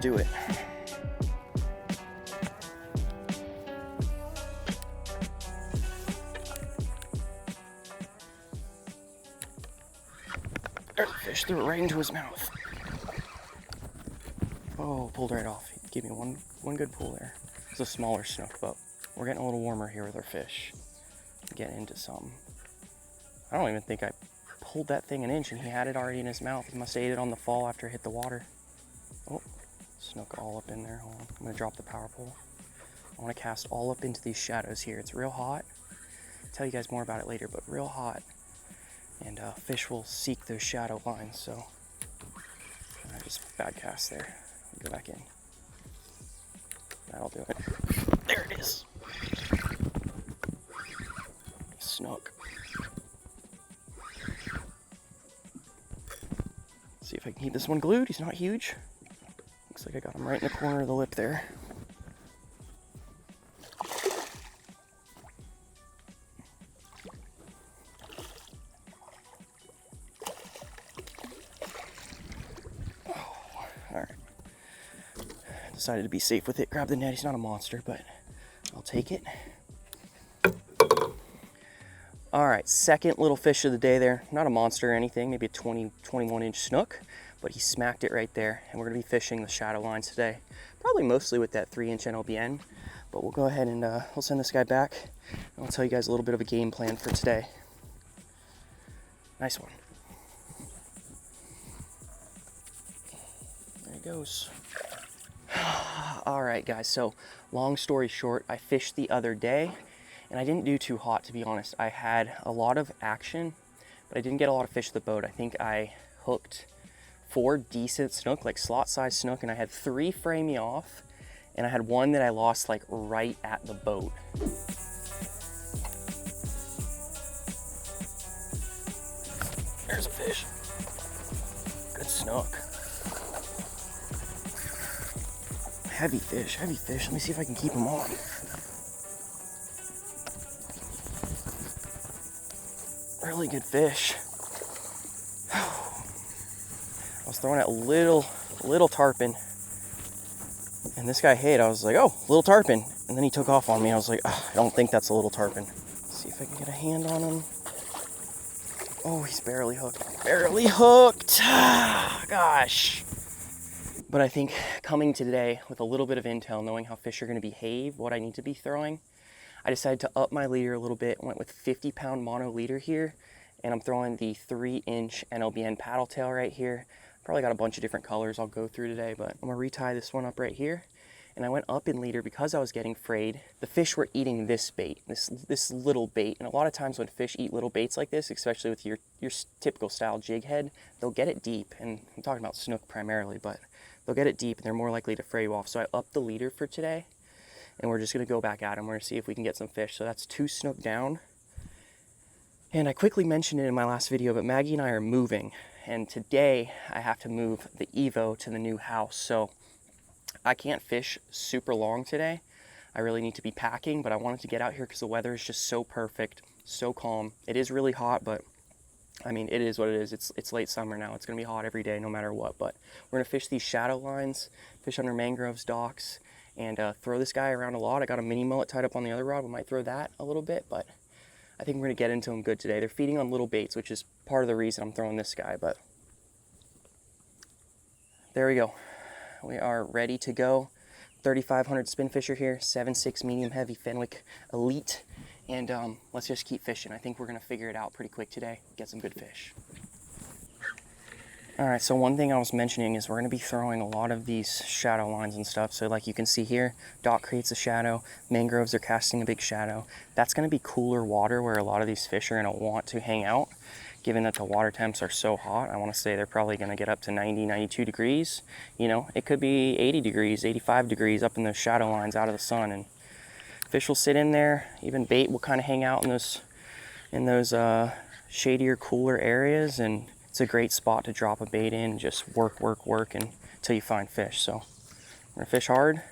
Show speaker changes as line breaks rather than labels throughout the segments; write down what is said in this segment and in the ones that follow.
do it. There's the fish, threw it right into his mouth. Oh, pulled right off. He gave me one good pull there. It's a smaller snook, but we're getting a little warmer here with our fish. Getting into something. I don't even think I pulled that thing an inch and he had it already in his mouth. He must have ate it on the fall after it hit the water. Oh, snook all up in there. Hold on. I'm gonna drop the power pole. I wanna cast all up into these shadows here. It's real hot. I'll tell you guys more about it later, but real hot. And fish will seek those shadow lines, so I just bad cast there. Go back in. That'll do it. There it is. Snook. See if I can keep this one glued. He's not huge. Looks like I got him right in the corner of the lip there. Decided to be safe with it. Grab the net. He's not a monster, but I'll take it. All right, second little fish of the day there. Not a monster or anything, maybe a 21 inch snook, but he smacked it right there. And we're gonna be fishing the shadow lines today. Probably mostly with that 3-inch NLBN, but we'll go ahead and we'll send this guy back. And I'll tell you guys a little bit of a game plan for today. Nice one. There he goes. All right, guys, so long story short, I fished the other day and I didn't do too hot, to be honest. I had a lot of action, but I didn't get a lot of fish to the boat. I think I hooked 4 decent snook, like slot size snook, and I had 3 fray me off, and I had one that I lost like right at the boat. There's a fish. Good snook. Heavy fish, heavy fish. Let me see if I can keep him on. Really good fish. I was throwing at little tarpon, and this guy hit. I was like, oh, little tarpon. And then he took off on me. I was like, oh, I don't think that's a little tarpon. Let's see if I can get a hand on him. Oh, he's barely hooked. Barely hooked. Gosh. But I think coming today with a little bit of intel, knowing how fish are going to behave, what I need to be throwing, I decided to up my leader a little bit. Went with 50-pound mono leader here, and I'm throwing the 3-inch NLBN paddle tail right here. Probably got a bunch of different colors I'll go through today, but I'm gonna retie this one up right here. And I went up in leader because I was getting frayed. The fish were eating this bait, this little bait. And a lot of times when fish eat little baits like this, especially with your typical style jig head, they'll get it deep. And I'm talking about snook primarily, but they'll get it deep and they're more likely to fray you off. So I upped the leader for today, and we're just gonna go back at them. We're gonna see if we can get some fish. So that's 2 snook down. And I quickly mentioned it in my last video, but Maggie and I are moving. And today I have to move the EVO to the new house. So I can't fish super long today. I really need to be packing, but I wanted to get out here because the weather is just so perfect, so calm. It is really hot, but I mean, it is what it is. It's late summer now. It's gonna be hot every day, no matter what. But we're gonna fish these shadow lines, fish under Mangroves docks, and throw this guy around a lot. I got a mini mullet tied up on the other rod. We might throw that a little bit, but I think we're gonna get into them good today. They're feeding on little baits, which is part of the reason I'm throwing this guy, but there we go. We are ready to go. 3,500 spin fisher here, 7.6 medium heavy Fenwick Elite. And let's just keep fishing. I think we're gonna figure it out pretty quick today, get some good fish. All right, so one thing I was mentioning is we're gonna be throwing a lot of these shadow lines and stuff. So like you can see here, dock creates a shadow, mangroves are casting a big shadow. That's gonna be cooler water where a lot of these fish are gonna want to hang out. Given that the water temps are so hot, I wanna say they're probably gonna get up to 90, 92 degrees. You know, it could be 80 degrees, 85 degrees up in those shadow lines out of the sun, and fish will sit in there. Even bait will kind of hang out in those shadier, cooler areas, and it's a great spot to drop a bait in, just work until you find fish. So we're gonna fish hard.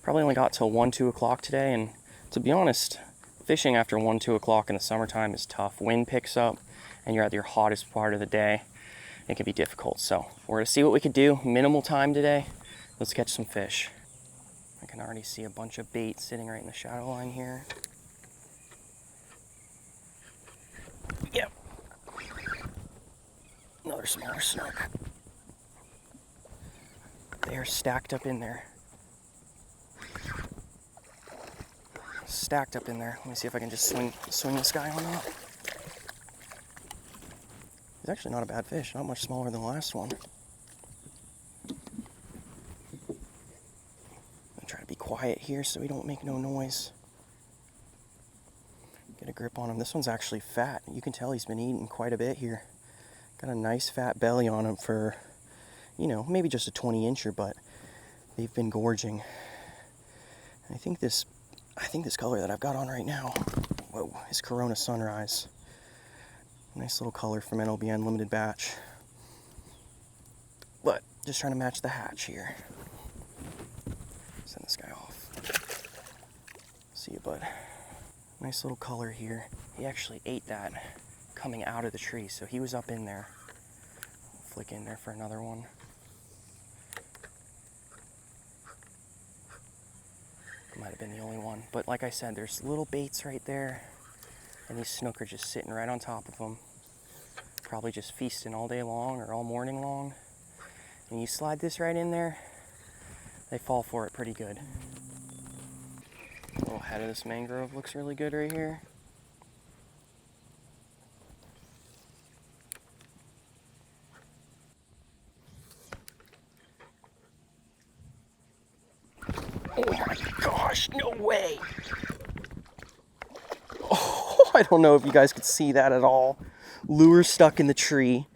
Probably only got till 1, 2 o'clock today, and to be honest, fishing after 1, 2 o'clock in the summertime is tough. Wind picks up, and you're at your hottest part of the day. It can be difficult. So we're gonna see what we could do. Minimal time today. Let's catch some fish. I can already see a bunch of bait sitting right in the shadow line here. Yep. Another smaller snook. They are stacked up in there. Stacked up in there. Let me see if I can just swing this guy on up. He's actually not a bad fish, not much smaller than the last one. I'm gonna try to be quiet here so we don't make no noise. Get a grip on him. This one's actually fat. You can tell he's been eating quite a bit here. Got a nice fat belly on him for, you know, maybe just a 20-incher, but they've been gorging. And I think this color that I've got on right now, whoa, is Corona Sunrise. Nice little color from NLBN limited batch. But just trying to match the hatch here. Send this guy off. See you, bud. Nice little color here. He actually ate that coming out of the tree, so he was up in there. Flick in there for another one. Might have been the only one, but like I said, there's little baits right there, and these snook are just sitting right on top of them, probably just feasting all day long or all morning long. And you slide this right in there, they fall for it pretty good. The little head of this mangrove looks really good right here. Oh my gosh, no way. Oh, I don't know if you guys could see that at all. Lure stuck in the tree.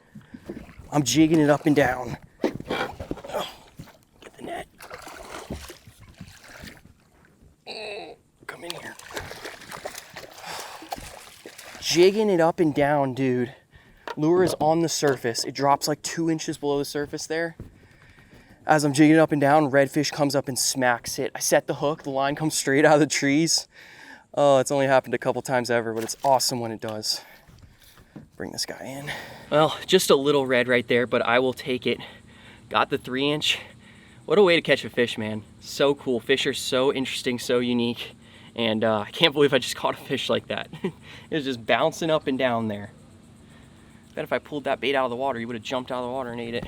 I'm jigging it up and down. Oh, get the net. Come in here. Jigging it up and down, dude. Lure is on the surface. It drops like 2 inches below the surface there. As I'm jigging it up and down, redfish comes up and smacks it. I set the hook, the line comes straight out of the trees. Oh, it's only happened a couple times ever, but it's awesome when it does. Bring this guy in. Well, just a little red right there, but I will take it. Got the 3-inch. What a way to catch a fish, man. So cool. Fish are so interesting, so unique. And I can't believe I just caught a fish like that. It was just bouncing up and down there. Bet if I pulled that bait out of the water, he would have jumped out of the water and ate it.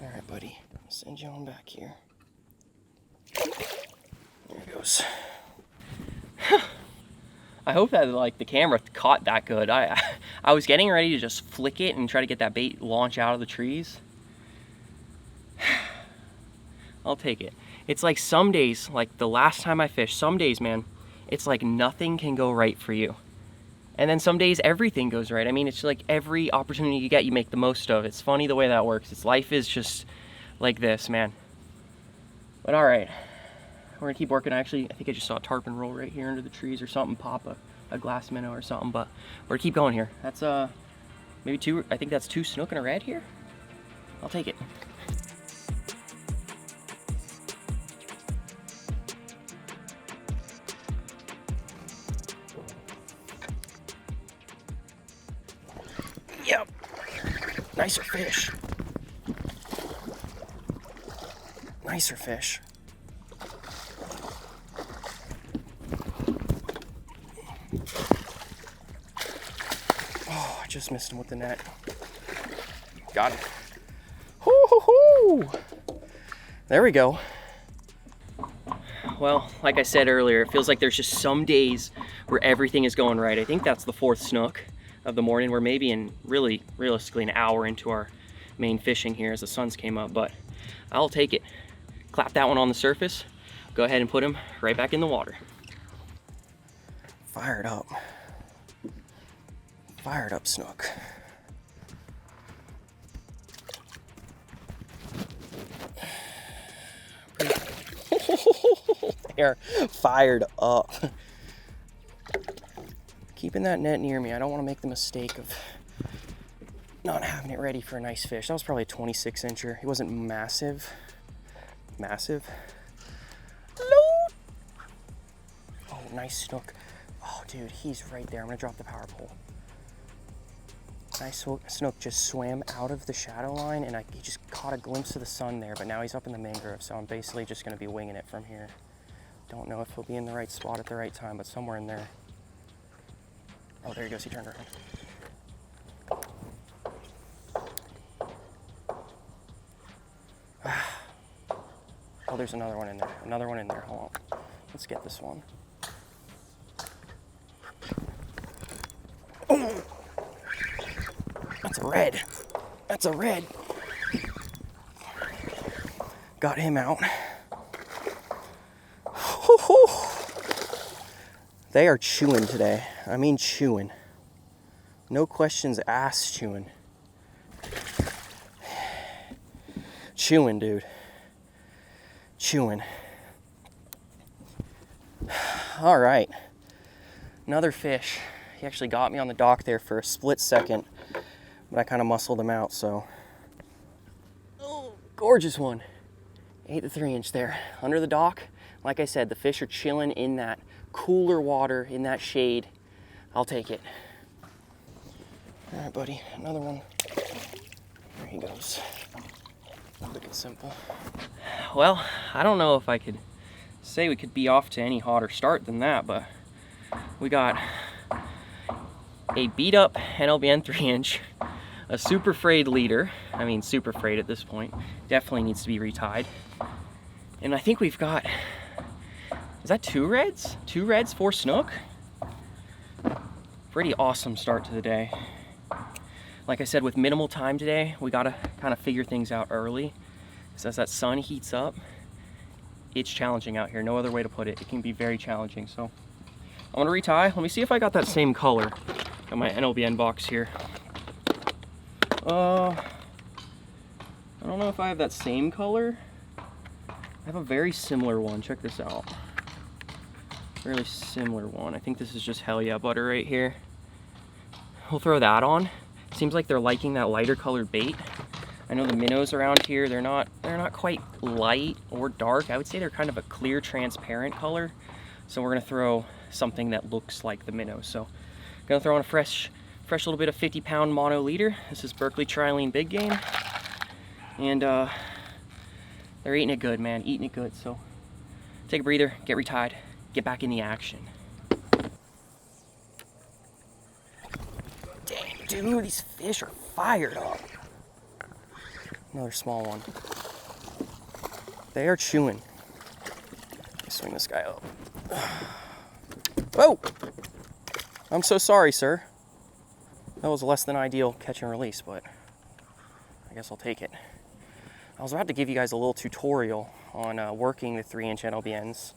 All right, buddy. Send you on back here. There it goes. I hope that like the camera caught that good. I was getting ready to just flick it and try to get that bait launch out of the trees. I'll take it. It's like some days, like the last time I fished, some days, man, it's like nothing can go right for you. And then some days everything goes right. I mean, it's like every opportunity you get, you make the most of. It's funny the way that works. It's life is just like this, man. But all right, we're gonna keep working. Actually, I think I just saw a tarpon roll right here under the trees or something, pop a glass minnow or something, but we're gonna keep going here. That's maybe 2, I think that's 2 snook and a red here. I'll take it. Yep, nicer fish. Nicer fish. Oh, I just missed him with the net. Got him. Hoo-hoo-hoo! There we go. Well, like I said earlier, it feels like there's just some days where everything is going right. I think that's the 4th snook of the morning. We're maybe in realistically an hour into our main fishing here as the sun's came up, but I'll take it. Clap that one on the surface. Go ahead and put him right back in the water. Fired up. Fired up snook. They're fired up. Keeping that net near me, I don't want to make the mistake of not having it ready for a nice fish. That was probably a 26-incher. He wasn't massive. Massive. Load. Oh, nice snook. Oh, dude, he's right there. I'm gonna drop the power pole. nice snook just swam out of the shadow line, and he just caught a glimpse of the sun there, but now he's up in the mangrove, so I'm basically just gonna be winging it from here. Don't know if he'll be in the right spot at the right time, but somewhere in there. Oh, there he goes, he turned around. Oh, there's another one in there. Another one in there. Hold on. Let's get this one. Oh! That's a red. That's a red. Got him out. They are chewing today. I mean chewing. No questions asked chewing. Chewing, dude. Chewing. All right. Another fish. He actually got me on the dock there for a split second, but I kind of muscled him out, so. Oh, gorgeous one. Ate the 3-inch there. Under the dock, like I said, the fish are chilling in that cooler water, in that shade. I'll take it. All right, buddy, another one. There he goes. Quick and simple. Well, I don't know if I could say we could be off to any hotter start than that, but we got a beat up NLBN 3-inch, a super frayed leader. I mean, super frayed at this point. Definitely needs to be retied. And I think we've got, is that 2 reds? 2 reds, 4 snook? Pretty awesome start to the day. Like I said, with minimal time today, we gotta kind of figure things out early. Because as that sun heats up, it's challenging out here. No other way to put it. It can be very challenging. So I'm gonna retie. Let me see if I got that same color. Got my NLBN box here. I don't know if I have that same color. I have a very similar one. Check this out. Really similar one. I think this is just Hell Yeah Butter right here. We'll throw that on. Seems like they're liking that lighter colored bait. I know the minnows around here, they're not quite light or dark. I would say they're kind of a clear, transparent color. So we're gonna throw something that looks like the minnows. So I'm gonna throw in a fresh little bit of 50-pound mono leader. This is Berkeley Trilene Big Game. And they're eating it good, man, eating it good. So take a breather, get retied, get back in the action. Dang, dude, these fish are fired up. Another small one. They are chewing. Swing this guy up. Whoa! I'm so sorry, sir. That was less than ideal catch and release, but I guess I'll take it. I was about to give you guys a little tutorial on working the 3-inch NLBNs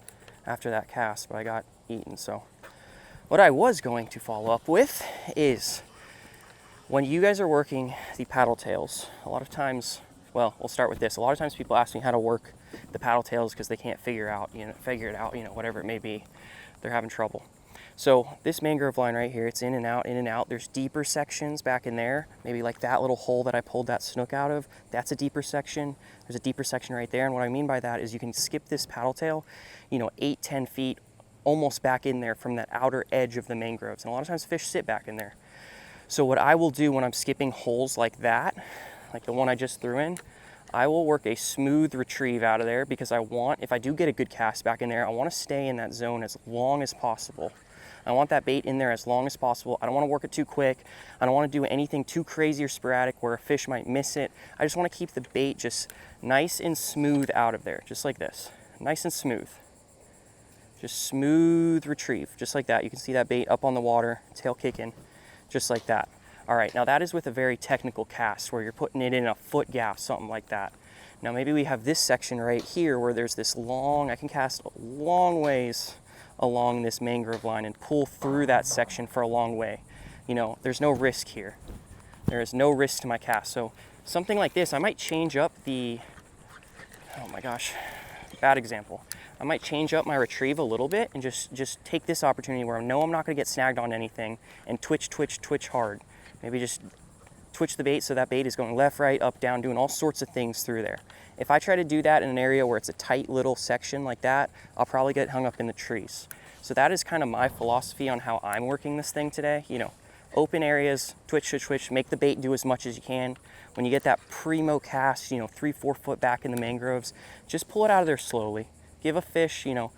after that cast, but I got eaten. So what I was going to follow up with is when you guys are working the paddle tails, a lot of times, well, we'll start with this. A lot of times people ask me how to work the paddle tails because they can't figure it out, whatever it may be. They're having trouble. So this mangrove line right here, it's in and out, in and out. There's deeper sections back in there, maybe like that little hole that I pulled that snook out of. That's a deeper section. There's a deeper section right there. And what I mean by that is you can skip this paddle tail, 8-10 feet almost back in there from that outer edge of the mangroves. And a lot of times fish sit back in there. So what I will do when I'm skipping holes like that, like the one I just threw in, I will work a smooth retrieve out of there because I want, if I do get a good cast back in there, I want to stay in that zone as long as possible. I want that bait in there as long as possible. I don't want to work it too quick. I don't want to do anything too crazy or sporadic where a fish might miss it. I just want to keep the bait just nice and smooth out of there, just like this. Nice and smooth. Just smooth retrieve, just like that. You can see that bait up on the water, tail kicking, just like that. All right, now that is with a very technical cast where you're putting it in a foot gap, something like that. Now maybe we have this section right here where there's this long, I can cast a long ways along this mangrove line and pull through that section for a long way. There's no risk here. There is no risk to my cast. So something like this, I might change up the, oh my gosh, bad example. I might change up my retrieve a little bit and just take this opportunity where I know I'm not gonna get snagged on anything and twitch hard. Maybe just twitch the bait so that bait is going left, right, up, down, doing all sorts of things through there. If I try to do that in an area where it's a tight little section like that, I'll probably get hung up in the trees. So that is kind of my philosophy on how I'm working this thing today. open areas, twitch, twitch, twitch, make the bait do as much as you can. When you get that primo cast, you know, 3-4 foot back in the mangroves, just pull it out of there slowly. Give a fish, you know,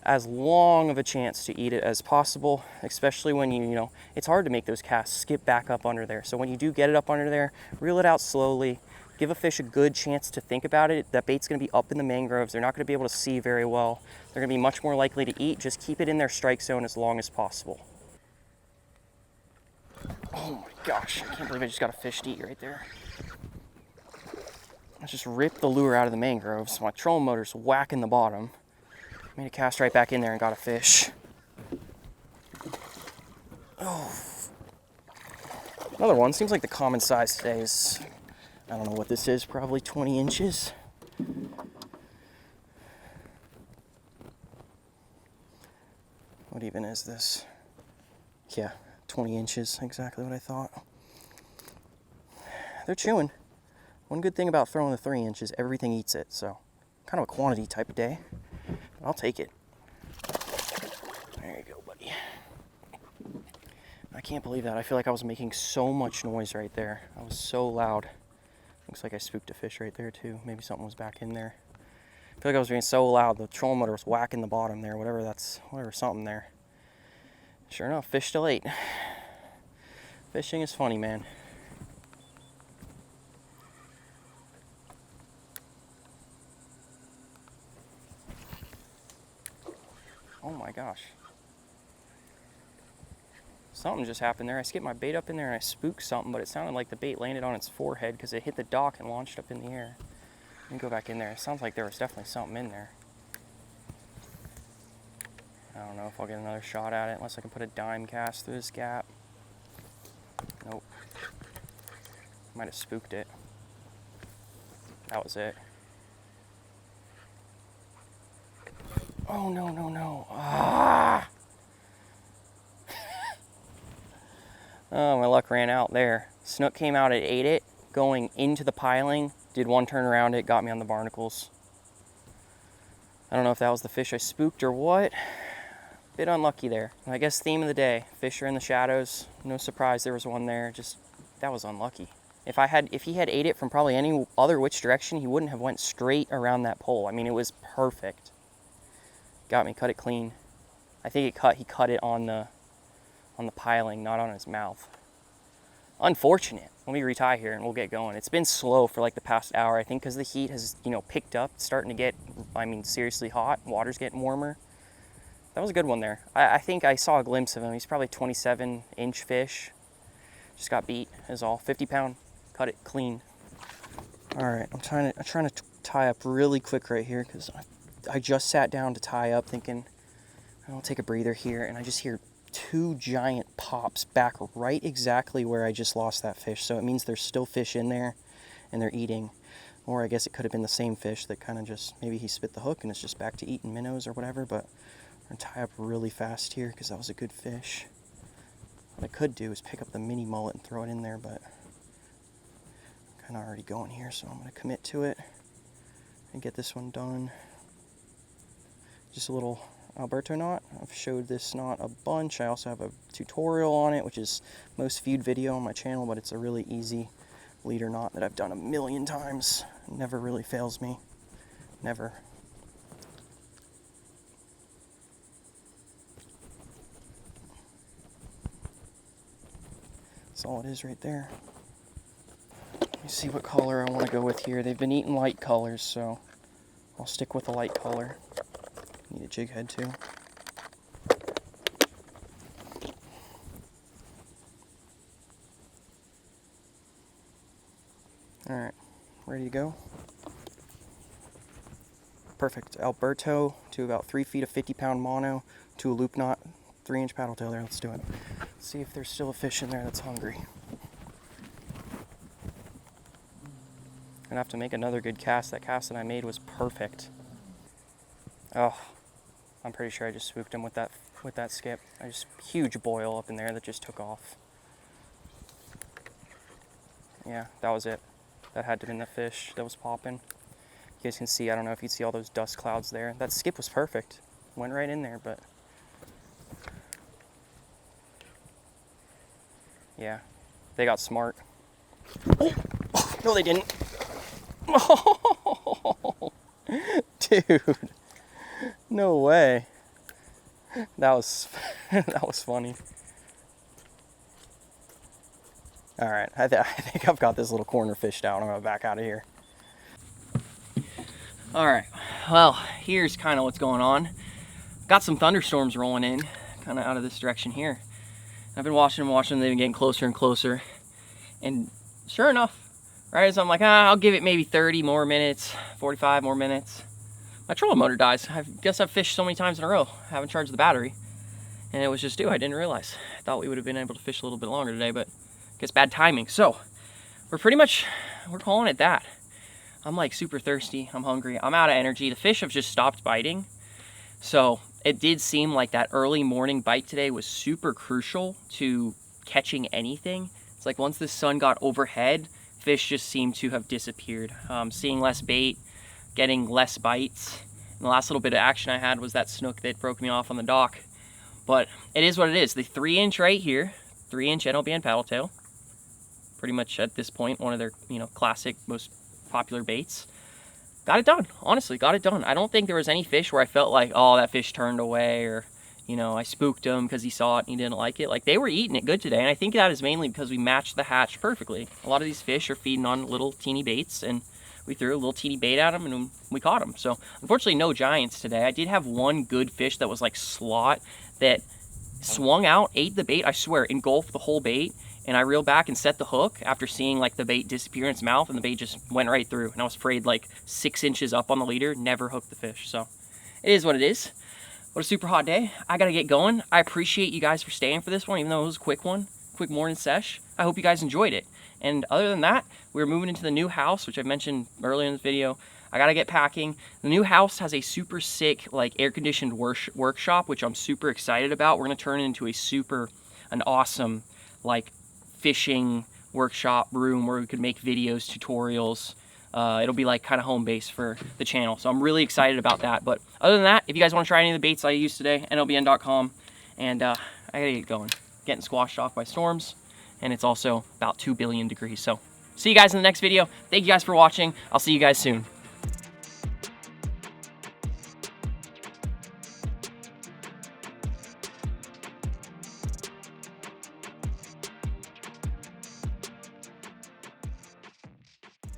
as long of a chance to eat it as possible, especially when you know, it's hard to make those casts skip back up under there. So when you do get it up under there, reel it out slowly. Give a fish a good chance to think about it. That bait's gonna be up in the mangroves. They're not gonna be able to see very well. They're gonna be much more likely to eat. Just keep it in their strike zone as long as possible. Oh my gosh, I can't believe I just got a fish to eat right there. I just ripped the lure out of the mangroves. My trolling motor's whacking the bottom. Made a cast right back in there and got a fish. Oh. Another one. Seems like the common size today is, I don't know what this is, probably 20 inches. What even is this? Yeah, 20 inches, exactly what I thought. They're chewing. One good thing about throwing the 3 inches, everything eats it, so kind of a quantity type of day. I'll take it. There you go, buddy. I can't believe that. I feel like I was making so much noise right there. I was so loud. Looks like I spooked a fish right there too. Maybe something was back in there. I feel like I was being so loud. The trolling motor was whacking the bottom there, whatever something there. Sure enough, fish still ate. Fishing is funny, man. Oh my gosh. Something just happened there. I skipped my bait up in there and I spooked something, but it sounded like the bait landed on its forehead because it hit the dock and launched up in the air. Let me go back in there. It sounds like there was definitely something in there. I don't know if I'll get another shot at it unless I can put a dime cast through this gap. Nope. Might have spooked it. That was it. Oh, no, no, no. Ah! Oh, my luck ran out there. Snook came out and ate it, going into the piling, did one turn around it, got me on the barnacles. I don't know if that was the fish I spooked or what. Bit unlucky there. I guess theme of the day, fish are in the shadows. No surprise there was one there, just, that was unlucky. If he had ate it from probably any other which direction, he wouldn't have went straight around that pole. I mean, it was perfect. Got me, cut it clean. I think he cut it on the piling, not on his mouth. Unfortunate. Let me retie here and we'll get going. It's been slow for like the past hour, I think, because the heat has, you know, picked up. It's starting to get, I mean, seriously hot. Water's getting warmer. That was a good one there. I think I saw a glimpse of him. He's probably 27-inch fish. Just got beat is all. 50-pound. Cut it clean. All right, I'm trying to tie up really quick right here because I just sat down to tie up thinking I'll take a breather here, and I just hear 2 giant pops back right exactly where I just lost that fish. So it means there's still fish in there and they're eating. Or I guess it could have been the same fish that kind of just, maybe he spit the hook and it's just back to eating minnows or whatever. But I'm going to tie up really fast here because that was a good fish. What I could do is pick up the mini mullet and throw it in there, but I'm kind of already going here, so I'm going to commit to it and get this one done. Just a little Alberto knot. I've showed this knot a bunch. I also have a tutorial on it, which is most viewed video on my channel, but it's a really easy leader knot that I've done a million times. It never really fails me. Never. That's all it is right there. Let me see what color I want to go with here. They've been eating light colors, so I'll stick with the light color. Need a jig head too. Alright, ready to go? Perfect. Alberto to about 3 feet of 50-pound mono to a loop knot, 3-inch paddle tail there. Let's do it. Let's see if there's still a fish in there that's hungry. I'm gonna have to make another good cast. That cast that I made was perfect. Oh, I'm pretty sure I just spooked him with that skip. Huge boil up in there that just took off. Yeah, that was it. That had to have been the fish that was popping. You guys can see, I don't know if you see all those dust clouds there. That skip was perfect. Went right in there, but Yeah, they got smart. Oh, no, they didn't. Oh, dude, no way. That was that was funny. All right, I think I've got this little corner fished out. I'm gonna back out of here. All right, well, here's kind of what's going on. Got some thunderstorms rolling in, kind of out of this direction here. I've been watching them. They've been getting closer and closer. And sure enough, right as I'm like, I'll give it maybe 30 more minutes, 45 more minutes, my trolling motor dies. I guess I've fished so many times in a row, haven't charged the battery, and it was just due. I didn't realize. I thought we would have been able to fish a little bit longer today, but I guess bad timing. So we're calling it that. I'm like super thirsty. I'm hungry. I'm out of energy. The fish have just stopped biting. So it did seem like that early morning bite today was super crucial to catching anything. It's like once the sun got overhead, fish just seemed to have disappeared. Seeing less bait, getting less bites. And the last little bit of action I had was that snook that broke me off on the dock. But it is what it is. The 3-inch right here, 3-inch NLBN paddle tail. Pretty much at this point, one of their classic, most popular baits. Got it done. Honestly, got it done. I don't think there was any fish where I felt like, oh, that fish turned away, or I spooked him because he saw it and he didn't like it. Like, they were eating it good today, and I think that is mainly because we matched the hatch perfectly. A lot of these fish are feeding on little teeny baits, and we threw a little teeny bait at them and we caught them. So unfortunately, no giants today. I did have one good fish that was like slot that swung out, ate the bait, I swear, engulfed the whole bait. And I reeled back and set the hook after seeing like the bait disappear in its mouth, and the bait just went right through. And I was afraid, like 6 inches up on the leader, never hooked the fish. So it is what it is. What a super hot day. I gotta get going. I appreciate you guys for staying for this one, even though it was a quick one, quick morning sesh. I hope you guys enjoyed it. And other than that, we're moving into the new house, which I mentioned earlier in this video. I gotta get packing. The new house has a super sick, like air-conditioned workshop, which I'm super excited about. We're gonna turn it into an awesome, like, fishing workshop room where we could make videos, tutorials. It'll be like kind of home base for the channel. So I'm really excited about that. But other than that, if you guys want to try any of the baits I used today, NLBN.com. And I gotta get going. Getting squashed off by storms. And it's also about 2 billion degrees. So see you guys in the next video. Thank you guys for watching. I'll see you guys soon.